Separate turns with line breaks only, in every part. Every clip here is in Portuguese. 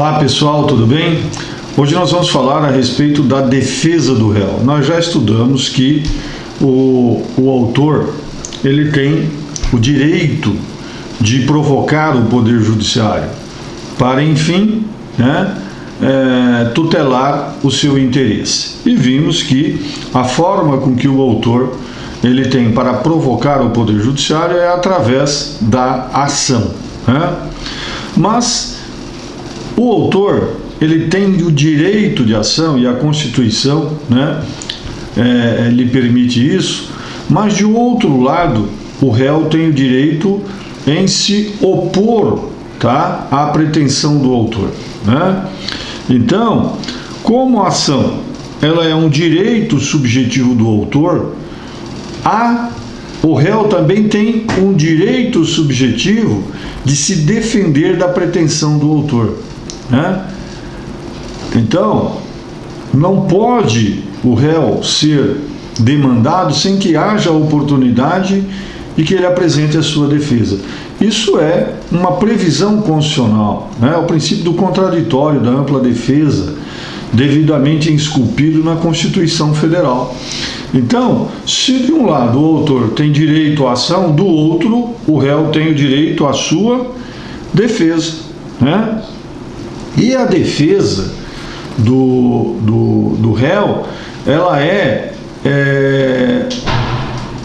Olá pessoal, tudo bem? Hoje nós vamos falar a respeito da defesa do réu. Nós já estudamos que o autor ele tem o direito de provocar o Poder Judiciário para, enfim, tutelar o seu interesse. E vimos que a forma com que o autor ele tem para provocar o Poder Judiciário é através da ação. Mas o autor ele tem o direito de ação e a Constituição lhe permite isso, mas de outro lado o réu tem o direito em se opor à pretensão do autor. Então, como a ação ela é um direito subjetivo do autor, o réu também tem um direito subjetivo de se defender da pretensão do autor. Então, não pode o réu ser demandado sem que haja oportunidade e que ele apresente a sua defesa. Isso é uma previsão constitucional, o princípio do contraditório, da ampla defesa, devidamente esculpido na Constituição Federal. Então, se de um lado o autor tem direito à ação, do outro o réu tem o direito à sua defesa. E a defesa do réu, ela é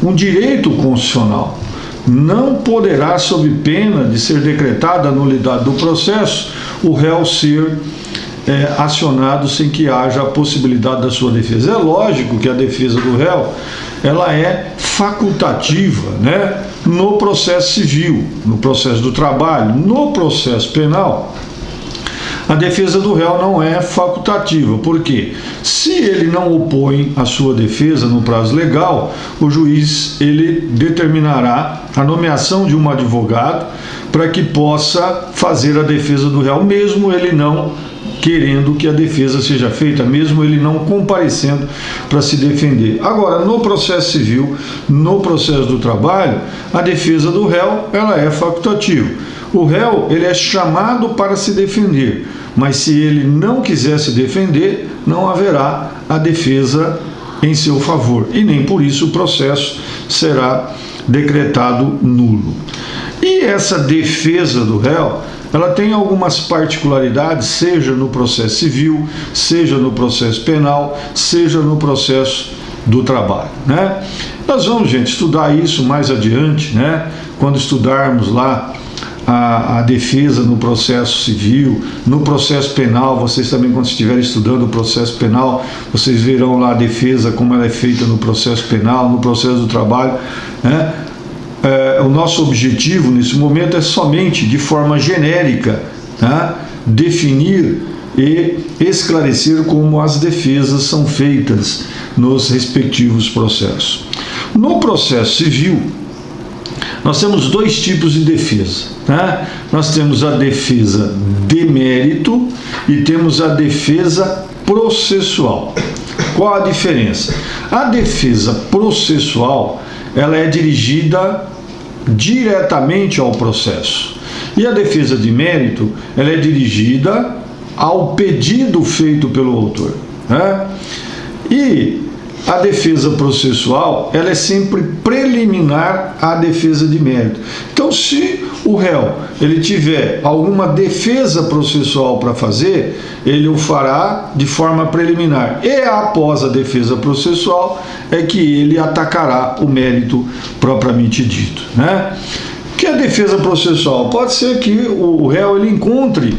um direito constitucional. Não poderá, sob pena de ser decretada a nulidade do processo, o réu ser acionado sem que haja a possibilidade da sua defesa. É lógico que a defesa do réu ela é facultativa, no processo civil, no processo do trabalho. No processo penal, a defesa do réu não é facultativa, porque se ele não opõe a sua defesa no prazo legal, o juiz ele determinará a nomeação de um advogado para que possa fazer a defesa do réu, mesmo ele não querendo que a defesa seja feita, mesmo ele não comparecendo para se defender. Agora, no processo civil, no processo do trabalho, a defesa do réu ela é facultativa. O réu ele é chamado para se defender, mas se ele não quiser se defender, não haverá a defesa em seu favor, e nem por isso o processo será decretado nulo. E essa defesa do réu, ela tem algumas particularidades, seja no processo civil, seja no processo penal, seja no processo do trabalho. Nós vamos, gente, estudar isso mais adiante, quando estudarmos lá a defesa no processo civil, no processo penal. Vocês também, quando estiverem estudando o processo penal, vocês verão lá a defesa, como ela é feita no processo penal, no processo do trabalho. O nosso objetivo nesse momento é somente, de forma genérica, definir e esclarecer como as defesas são feitas nos respectivos processos. No processo civil, nós temos dois tipos de defesa. Nós temos a defesa de mérito e temos a defesa processual. Qual a diferença? A defesa processual ela é dirigida diretamente ao processo, e a defesa de mérito ela é dirigida ao pedido feito pelo autor. E a defesa processual ela é sempre preliminar à defesa de mérito. Então, se o réu ele tiver alguma defesa processual para fazer, ele o fará de forma preliminar, e após a defesa processual é que ele atacará o mérito propriamente dito. Que a defesa processual pode ser que o réu ele encontre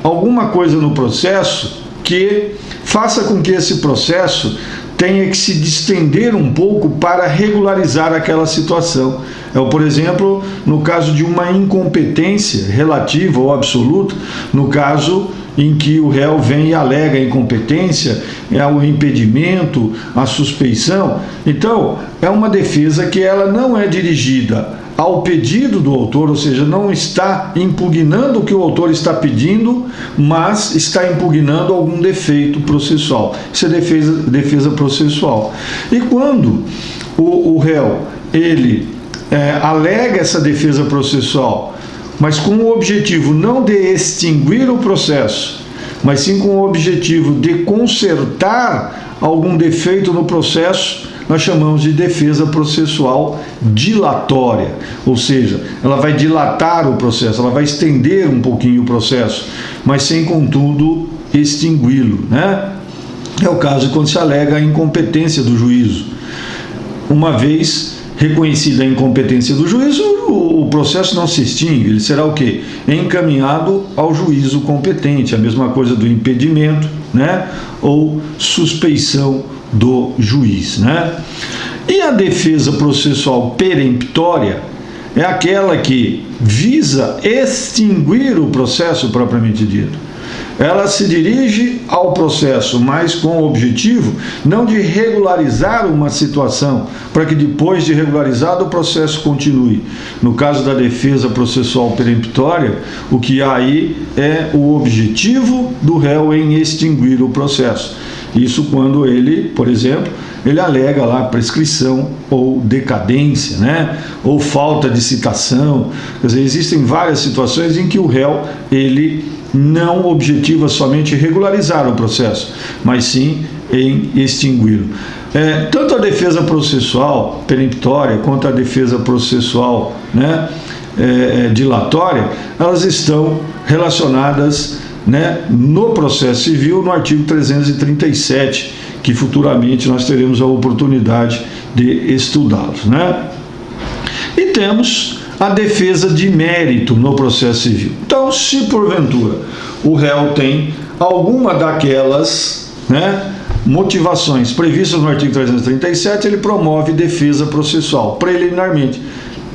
alguma coisa no processo que faça com que esse processo tenha que se distender um pouco para regularizar aquela situação. Por exemplo, no caso de uma incompetência relativa ou absoluta, no caso em que o réu vem e alega a incompetência, o impedimento, a suspeição. Então, é uma defesa que ela não é dirigida ao pedido do autor, ou seja, não está impugnando o que o autor está pedindo, mas está impugnando algum defeito processual. Isso é defesa processual. E quando o réu ele alega essa defesa processual mas com o objetivo não de extinguir o processo, mas sim com o objetivo de consertar algum defeito no processo, nós chamamos de defesa processual dilatória, ou seja, ela vai dilatar o processo, ela vai estender um pouquinho o processo, mas sem, contudo, extingui-lo, né? É o caso quando se alega a incompetência do juízo. Uma vez reconhecida a incompetência do juízo, o processo não se extingue, ele será o quê? Encaminhado ao juízo competente, a mesma coisa do impedimento, né? Ou suspeição do juiz, né? E a defesa processual peremptória é aquela que visa extinguir o processo propriamente dito. Ela se dirige ao processo, mas com o objetivo não de regularizar uma situação, para que depois de regularizado o processo continue. No caso da defesa processual peremptória, o que há aí é o objetivo do réu em extinguir o processo. Isso quando ele, por exemplo, ele alega lá prescrição ou decadência, né? Ou falta de citação. Quer dizer, existem várias situações em que o réu, ele não objetiva somente regularizar o processo, mas sim em extingui-lo. Tanto a defesa processual peremptória quanto a defesa processual, né, dilatória, elas estão relacionadas, né, no processo civil, no artigo 337, que futuramente nós teremos a oportunidade de estudá-los, né? E temos a defesa de mérito no processo civil. Então, se porventura o réu tem alguma daquelas, né, motivações previstas no artigo 337, ele promove defesa processual preliminarmente,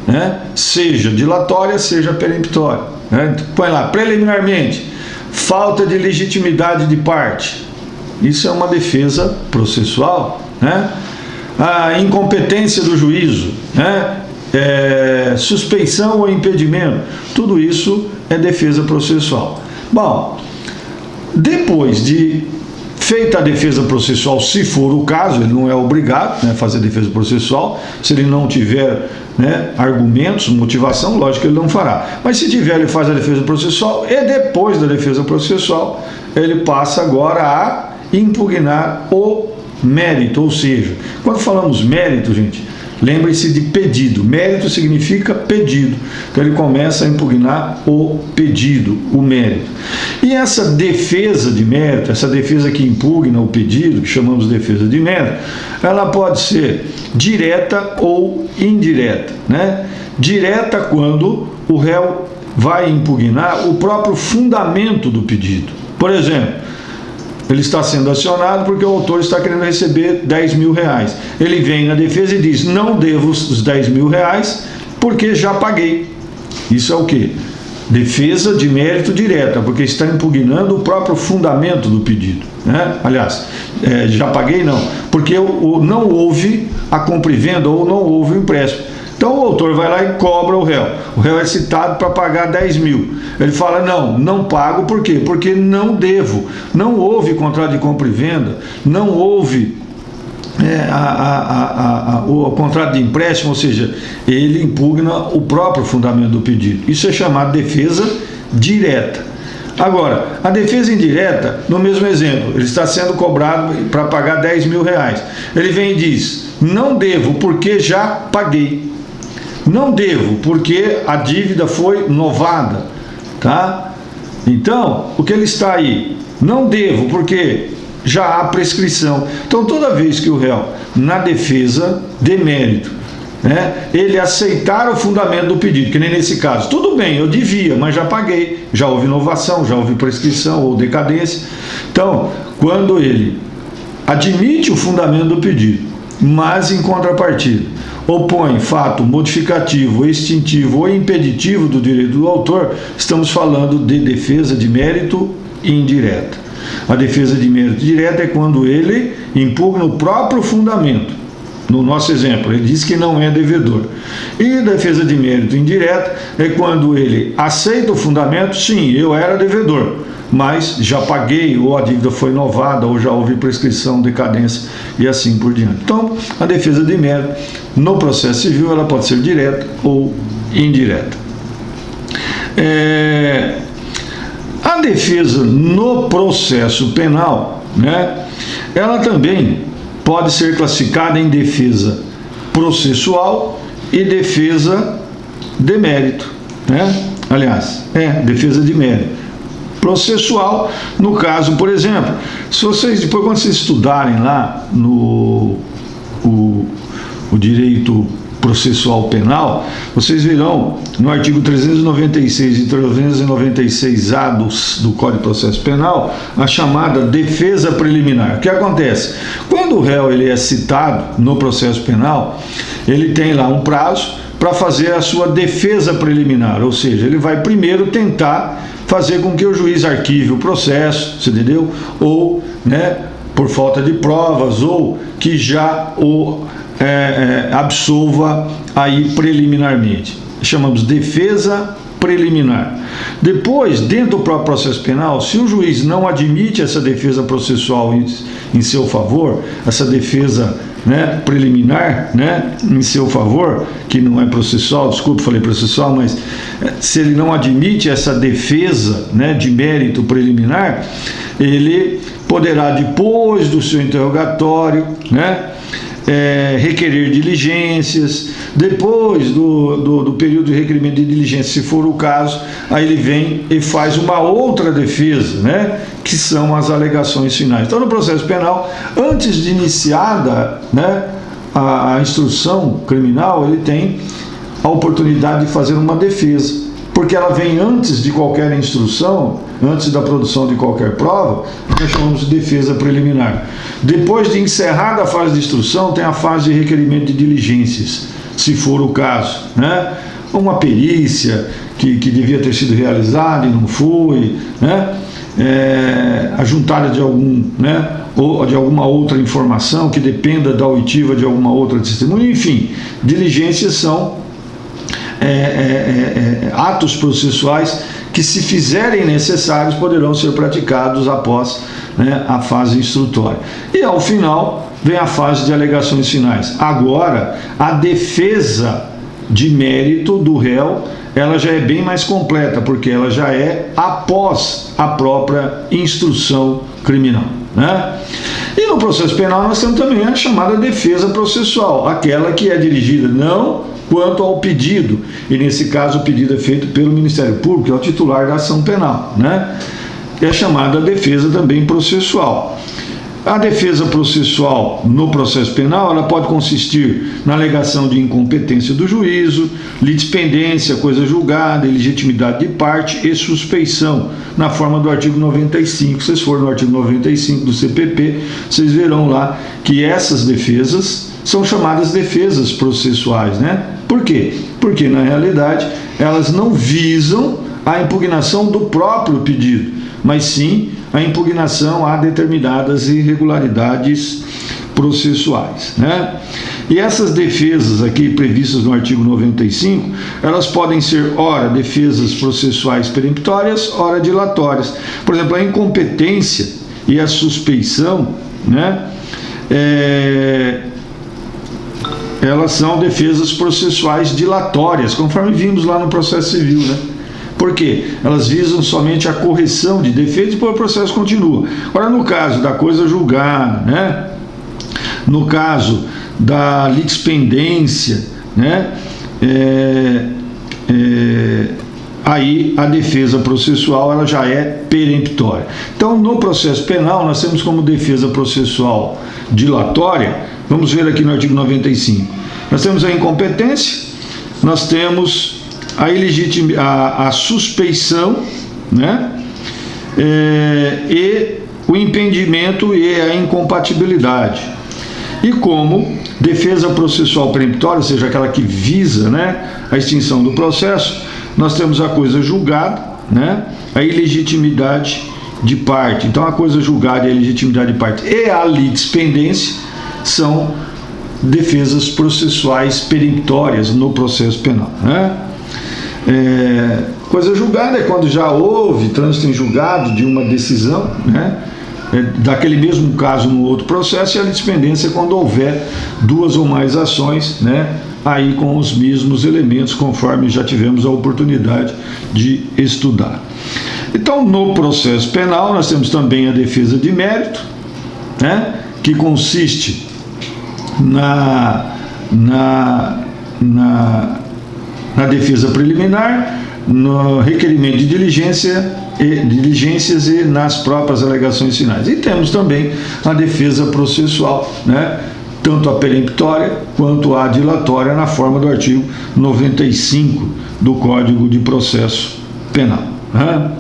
né, seja dilatória, seja peremptória, né? Põe lá, preliminarmente, falta de legitimidade de parte. Isso é uma defesa processual, né? A incompetência do juízo, né? Suspeição ou impedimento, tudo isso é defesa processual. Bom, depois de feita a defesa processual, se for o caso, ele não é obrigado, né, a fazer defesa processual, se ele não tiver, né, argumentos, motivação, lógico que ele não fará. Mas se tiver, ele faz a defesa processual e depois da defesa processual, ele passa agora a impugnar o mérito, ou seja, quando falamos mérito, gente, lembre-se de pedido. Mérito significa pedido. Então ele começa a impugnar o pedido, o mérito. E essa defesa de mérito, essa defesa que impugna o pedido, que chamamos de defesa de mérito, ela pode ser direta ou indireta, né? Direta quando o réu vai impugnar o próprio fundamento do pedido. Por exemplo, ele está sendo acionado porque o autor está querendo receber 10 mil reais. Ele vem na defesa e diz, não devo os 10 mil reais porque já paguei. Isso é o quê? Defesa de mérito direta, porque está impugnando o próprio fundamento do pedido, né? Aliás, já paguei não, porque não houve a compra e venda ou não houve o empréstimo. Então o autor vai lá e cobra o réu. O réu é citado para pagar 10 mil. Ele fala, não pago, por quê? Porque não devo. Não houve contrato de compra e venda, não houve o contrato de empréstimo, ou seja, ele impugna o próprio fundamento do pedido. Isso é chamado de defesa direta. Agora, a defesa indireta, no mesmo exemplo, ele está sendo cobrado para pagar 10 mil reais. Ele vem e diz, não devo porque já paguei. Não devo, porque a dívida foi novada, tá? Então, o que ele está aí? Não devo, porque já há prescrição. Então, toda vez que o réu, na defesa de mérito, né, ele aceitar o fundamento do pedido, que nem nesse caso, tudo bem, eu devia, mas já paguei, já houve inovação, já houve prescrição ou decadência. Então, quando ele admite o fundamento do pedido, mas em contrapartida opõe fato modificativo, extintivo ou impeditivo do direito do autor, estamos falando de defesa de mérito indireta. A defesa de mérito direta é quando ele impugna o próprio fundamento. No nosso exemplo, ele diz que não é devedor. E a defesa de mérito indireta é quando ele aceita o fundamento, sim, eu era devedor, mas já paguei, ou a dívida foi novada, ou já houve prescrição, decadência e assim por diante. Então, a defesa de mérito no processo civil, ela pode ser direta ou indireta. A defesa no processo penal, né, ela também pode ser classificada em defesa processual e defesa de mérito, né? Aliás, defesa de mérito. Processual, no caso, por exemplo, se vocês, depois quando vocês estudarem lá no o direito processual penal, vocês verão no artigo 396 e 396-A do Código de Processo Penal a chamada defesa preliminar. O que acontece? Quando o réu ele é citado no processo penal, ele tem lá um prazo para fazer a sua defesa preliminar, ou seja, ele vai primeiro tentar fazer com que o juiz arquive o processo, você entendeu? Ou, né, por falta de provas, ou que já o absolva aí preliminarmente. Chamamos defesa preliminar. Depois, dentro do próprio processo penal, se o juiz não admite essa defesa processual em seu favor, essa defesa, né, preliminar, né, em seu favor, que não é processual, desculpa, falei processual, mas se ele não admite essa defesa, né, de mérito preliminar, ele poderá, depois do seu interrogatório, né, requerer diligências. Depois do período de requerimento de diligência, se for o caso, aí ele vem e faz uma outra defesa, né, que são as alegações finais. Então, no processo penal, antes de iniciada, né, a instrução criminal, ele tem a oportunidade de fazer uma defesa, porque ela vem antes de qualquer instrução, antes da produção de qualquer prova, nós chamamos de defesa preliminar. Depois de encerrada a fase de instrução, tem a fase de requerimento de diligências, se for o caso, né? Uma perícia que devia ter sido realizada e não foi, né? A juntada de algum, né, ou de alguma outra informação que dependa da oitiva de alguma outra testemunha, enfim, diligências são atos processuais que, se fizerem necessários, poderão ser praticados após, né, a fase instrutória. E ao final vem a fase de alegações finais. Agora, a defesa de mérito do réu, ela já é bem mais completa, porque ela já é após a própria instrução criminal, né? E no processo penal nós temos também a chamada defesa processual, aquela que é dirigida não quanto ao pedido, e nesse caso o pedido é feito pelo Ministério Público, que é o titular da ação penal, né? É chamada defesa também processual. A defesa processual no processo penal, ela pode consistir na alegação de incompetência do juízo, litispendência, coisa julgada, ilegitimidade de parte e suspeição, na forma do artigo 95. Se vocês forem no artigo 95 do CPP, vocês verão lá que essas defesas são chamadas defesas processuais, né? Por quê? Porque, na realidade, elas não visam a impugnação do próprio pedido, mas sim a impugnação a determinadas irregularidades processuais, né? E essas defesas aqui previstas no artigo 95, elas podem ser, ora, defesas processuais peremptórias, ora, dilatórias. Por exemplo, a incompetência e a suspeição, né, elas são defesas processuais dilatórias, conforme vimos lá no processo civil, né? Por quê? Elas visam somente a correção de defeitos e depois o processo continua. Agora, no caso da coisa julgada, né? No caso da litispendência, né? Aí a defesa processual ela já é peremptória. Então, no processo penal, nós temos como defesa processual dilatória, vamos ver aqui no artigo 95, nós temos a incompetência, nós temos a suspeição, né? E o impedimento e a incompatibilidade. E como defesa processual peremptória, ou seja, aquela que visa, né, a extinção do processo, nós temos a coisa julgada, né, a ilegitimidade de parte. Então, a coisa julgada e a ilegitimidade de parte e a litispendência são defesas processuais peremptórias no processo penal, né? Coisa julgada é quando já houve trânsito em julgado de uma decisão, né, daquele mesmo caso no outro processo, e a litispendência é quando houver duas ou mais ações, né, aí com os mesmos elementos, conforme já tivemos a oportunidade de estudar. Então, no processo penal, nós temos também a defesa de mérito, né, que consiste na defesa preliminar, no requerimento de diligências e nas próprias alegações finais. E temos também a defesa processual, né, tanto a peremptória quanto a dilatória, na forma do artigo 95 do Código de Processo Penal. Né?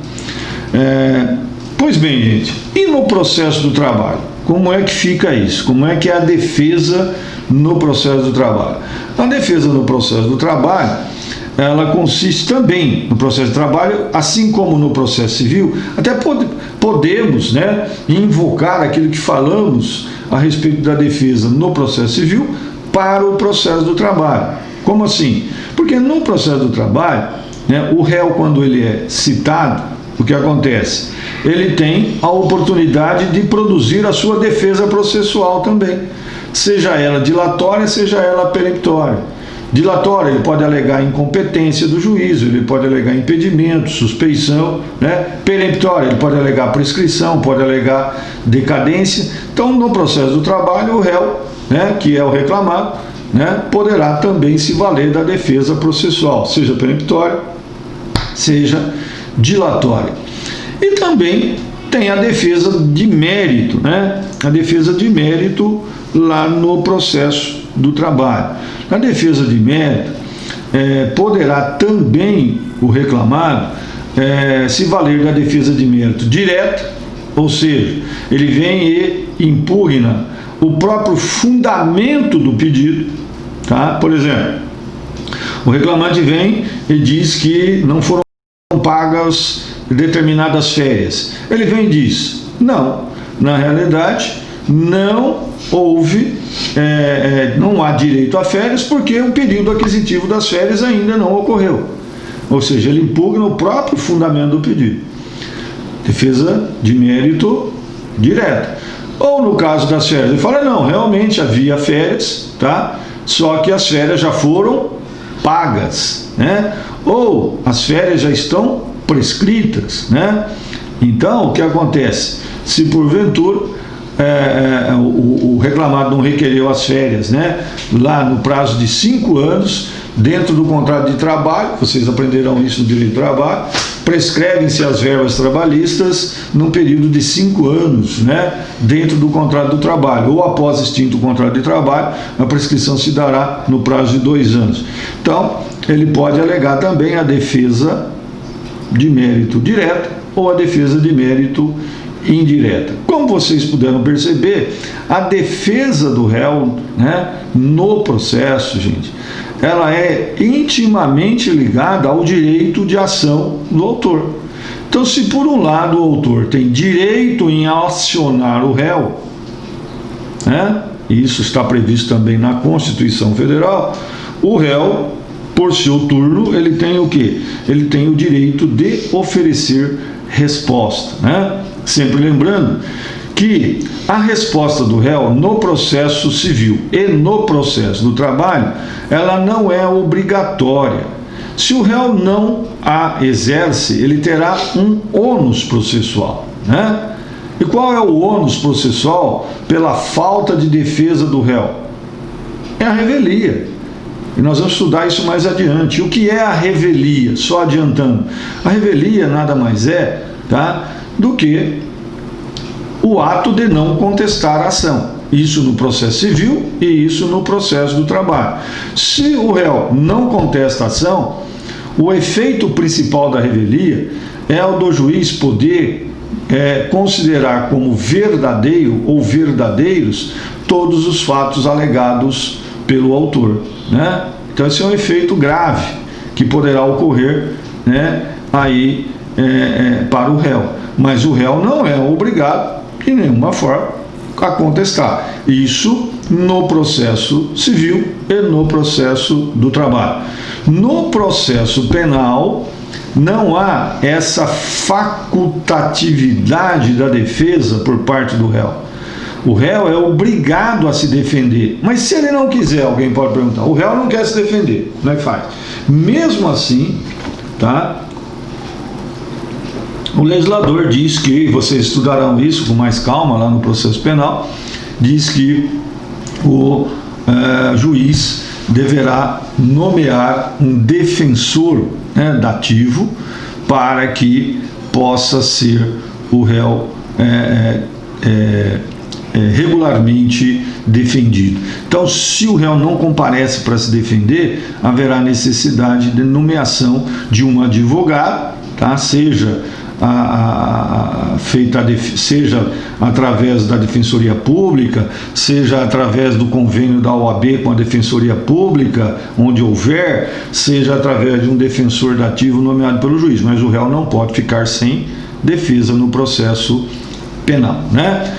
Pois bem, gente, e no processo do trabalho? Como é que fica isso? Como é que é a defesa no processo do trabalho? A defesa no processo do trabalho, ela consiste também no processo de trabalho, assim como no processo civil. Até podemos, né, invocar aquilo que falamos a respeito da defesa no processo civil para o processo do trabalho. Como assim? Porque no processo do trabalho, né, o réu, quando ele é citado, o que acontece? Ele tem a oportunidade de produzir a sua defesa processual também, seja ela dilatória, seja ela peremptória. Dilatória, ele pode alegar incompetência do juízo, ele pode alegar impedimento, suspeição, né? Peremptória, ele pode alegar prescrição, pode alegar decadência. Então, no processo do trabalho, o réu, né, que é o reclamado, né, poderá também se valer da defesa processual, seja peremptória, seja dilatória. E também tem a defesa de mérito, né? A defesa de mérito lá no processo do trabalho. Na defesa de mérito, poderá também o reclamado se valer da defesa de mérito direta, ou seja, ele vem e impugna o próprio fundamento do pedido, tá? Por exemplo, o reclamante vem e diz que não foram pagas determinadas férias. Ele vem e diz, não, na realidade não houve, não há direito a férias porque o período aquisitivo das férias ainda não ocorreu. Ou seja, ele impugna o próprio fundamento do pedido. Defesa de mérito direta. Ou no caso das férias, ele fala, não, realmente havia férias, tá? Só que as férias já foram pagas, né? Ou as férias já estão prescritas, né? Então, o que acontece? Se porventura o reclamado não requereu as férias, né, lá no prazo de 5 anos, dentro do contrato de trabalho, vocês aprenderão isso no direito do trabalho, prescrevem-se as verbas trabalhistas num período de 5 anos, né, dentro do contrato do trabalho, ou após extinto o contrato de trabalho, a prescrição se dará no prazo de 2 anos. Então, ele pode alegar também a defesa de mérito direto ou a defesa de mérito indireta. Como vocês puderam perceber, a defesa do réu, né, no processo, gente, ela é intimamente ligada ao direito de ação do autor. Então, se por um lado o autor tem direito em acionar o réu, né, e isso está previsto também na Constituição Federal, o réu, por seu turno, ele tem o quê? Ele tem o direito de oferecer resposta, né? Sempre lembrando que a resposta do réu no processo civil e no processo do trabalho, ela não é obrigatória. Se o réu não a exerce, ele terá um ônus processual, né? E qual é o ônus processual pela falta de defesa do réu? É a revelia. E nós vamos estudar isso mais adiante. O que é a revelia? Só adiantando. A revelia nada mais é, tá, do que o ato de não contestar a ação. Isso no processo civil e isso no processo do trabalho. Se o réu não contesta a ação, o efeito principal da revelia é o do juiz poder considerar como verdadeiro ou verdadeiros todos os fatos alegados pelo autor, né? Então esse é um efeito grave que poderá ocorrer, né, aí para o réu, mas o réu não é obrigado de nenhuma forma a contestar isso no processo civil e no processo do trabalho. No processo penal não há essa facultatividade da defesa por parte do réu. O réu é obrigado a se defender. Mas se ele não quiser, alguém pode perguntar, o réu não quer se defender, como é que faz? Mesmo assim, tá? O legislador diz que, vocês estudarão isso com mais calma lá no processo penal, diz que o juiz deverá nomear um defensor, né, dativo, para que possa ser o réu regularmente defendido. Então, se o réu não comparece para se defender, haverá necessidade de nomeação de um advogado, tá? Seja seja através da Defensoria Pública, seja através do convênio da OAB com a Defensoria Pública, onde houver, seja através de um defensor dativo nomeado pelo juiz, mas o réu não pode ficar sem defesa no processo penal, né?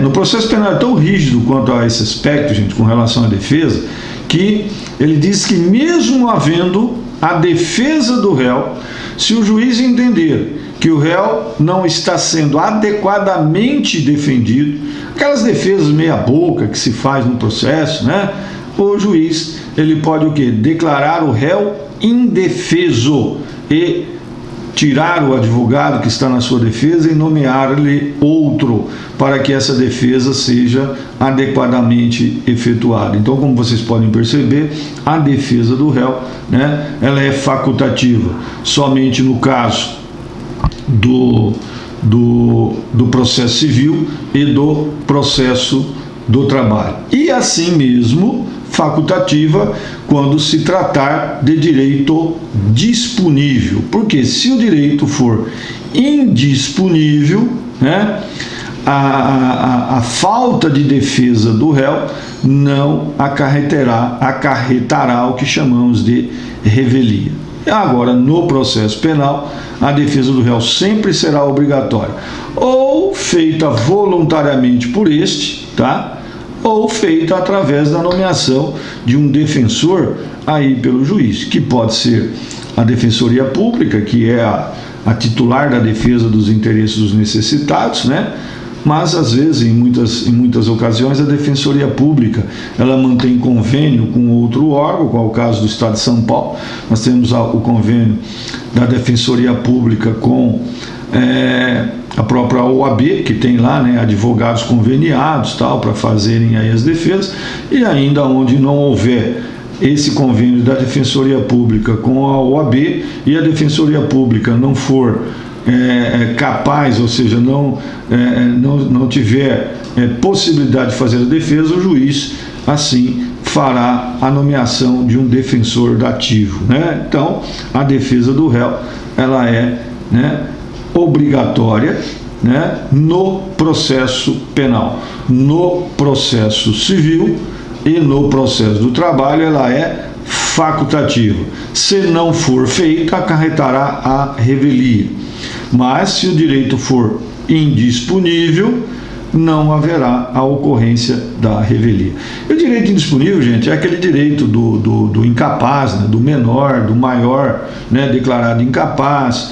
No processo penal é tão rígido quanto a esse aspecto, gente, com relação à defesa, que ele diz que mesmo havendo a defesa do réu, se o juiz entender que o réu não está sendo adequadamente defendido, aquelas defesas meia boca que se faz no processo, né? O juiz, ele pode o quê? Declarar o réu indefeso e tirar o advogado que está na sua defesa e nomear-lhe outro para que essa defesa seja adequadamente efetuada. Então, como vocês podem perceber, a defesa do réu, né, ela é facultativa, somente no caso do processo civil e do processo do trabalho. E assim mesmo, facultativa quando se tratar de direito disponível, porque se o direito for indisponível, né, a falta de defesa do réu não acarretará o que chamamos de revelia. Agora, no processo penal, a defesa do réu sempre será obrigatória, ou feita voluntariamente por este, tá? Ou feita através da nomeação de um defensor aí pelo juiz, que pode ser a Defensoria Pública, que é a titular da defesa dos interesses dos necessitados, né? Mas às vezes, em muitas ocasiões, a Defensoria Pública ela mantém convênio com outro órgão, como é o caso do Estado de São Paulo. Nós temos o convênio da Defensoria Pública com a própria OAB, que tem lá, né, advogados conveniados tal, para fazerem aí as defesas, e ainda onde não houver esse convênio da Defensoria Pública com a OAB e a Defensoria Pública não for capaz, ou seja, não tiver possibilidade de fazer a defesa, o juiz assim fará a nomeação de um defensor dativo, né? Então, a defesa do réu ela é, né, obrigatória, né, no processo penal. No processo civil e no processo do trabalho ela é facultativa. Se não for feita, acarretará a revelia. Mas se o direito for indisponível, não haverá a ocorrência da revelia. E o direito indisponível, gente, é aquele direito do incapaz, né, do menor, do maior, né, declarado incapaz,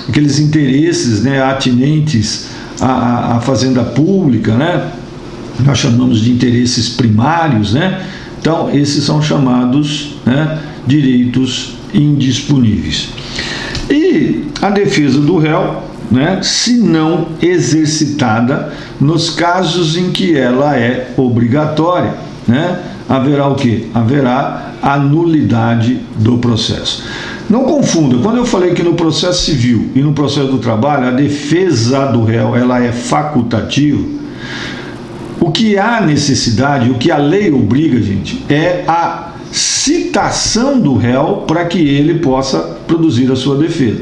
aqueles interesses, né, atinentes à fazenda pública, né, nós chamamos de interesses primários, né? Então, esses são chamados, né, direitos indisponíveis. E a defesa do réu, né, se não exercitada nos casos em que ela é obrigatória, né, haverá o quê? Haverá a nulidade do processo. Não confunda, quando eu falei que no processo civil e no processo do trabalho a defesa do réu ela é facultativa, o que há necessidade, o que a lei obriga, gente, é a citação do réu para que ele possa produzir a sua defesa.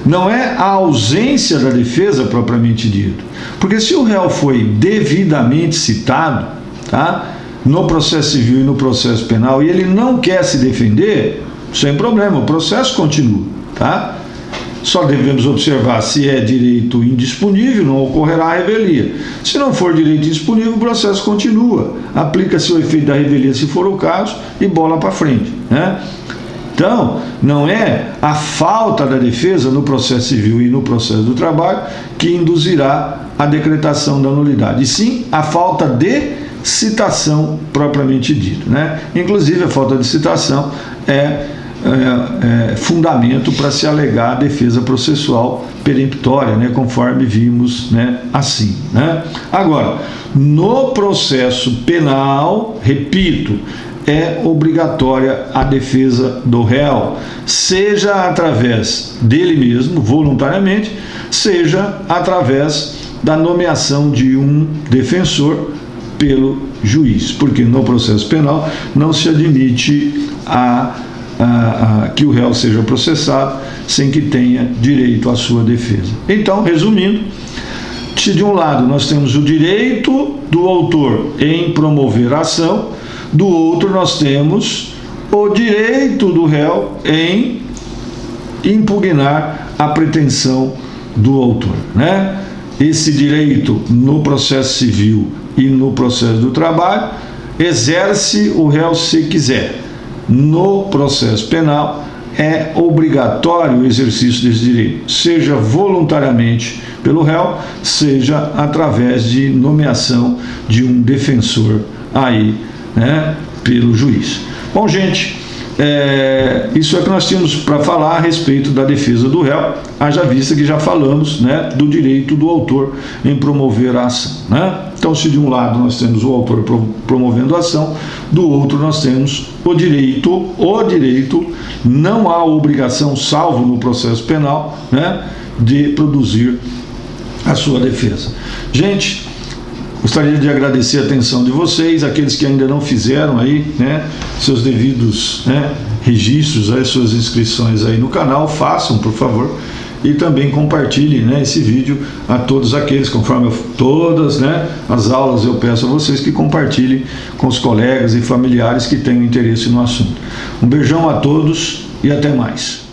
Não é a ausência da defesa propriamente dito, porque se o réu foi devidamente citado, tá, no processo civil e no processo penal, e ele não quer se defender, sem problema, o processo continua, tá? Só devemos observar se é direito indisponível, não ocorrerá a revelia. Se não for direito indisponível, o processo continua. Aplica-se o efeito da revelia, se for o caso, e bola para frente, né? Então, não é a falta da defesa no processo civil e no processo do trabalho que induzirá a decretação da nulidade, e sim a falta de citação propriamente dita, né? Inclusive, a falta de citação é fundamento para se alegar a defesa processual peremptória, né, conforme vimos, né, assim, né? Agora, no processo penal, repito, é obrigatória a defesa do réu, seja através dele mesmo, voluntariamente, seja através da nomeação de um defensor pelo juiz, porque no processo penal não se admite que o réu seja processado sem que tenha direito à sua defesa. Então, resumindo, se de um lado nós temos o direito do autor em promover a ação, do outro nós temos o direito do réu em impugnar a pretensão do autor, né? Esse direito no processo civil e no processo do trabalho exerce o réu se quiser. No processo penal é obrigatório o exercício desse direito, seja voluntariamente pelo réu, seja através de nomeação de um defensor aí, né, pelo juiz. Bom, gente, isso é que nós tínhamos para falar a respeito da defesa do réu, haja vista que já falamos, né, do direito do autor em promover a ação, né? Então, se de um lado nós temos o autor promovendo a ação, do outro nós temos o direito, não há obrigação, salvo no processo penal, né, de produzir a sua defesa. Gente, gostaria de agradecer a atenção de vocês, aqueles que ainda não fizeram aí, né, seus devidos, né, registros, aí, suas inscrições aí no canal, façam, por favor, e também compartilhe, né, esse vídeo a todos aqueles, conforme todas, né, as aulas eu peço a vocês que compartilhem com os colegas e familiares que tenham interesse no assunto. Um beijão a todos e até mais.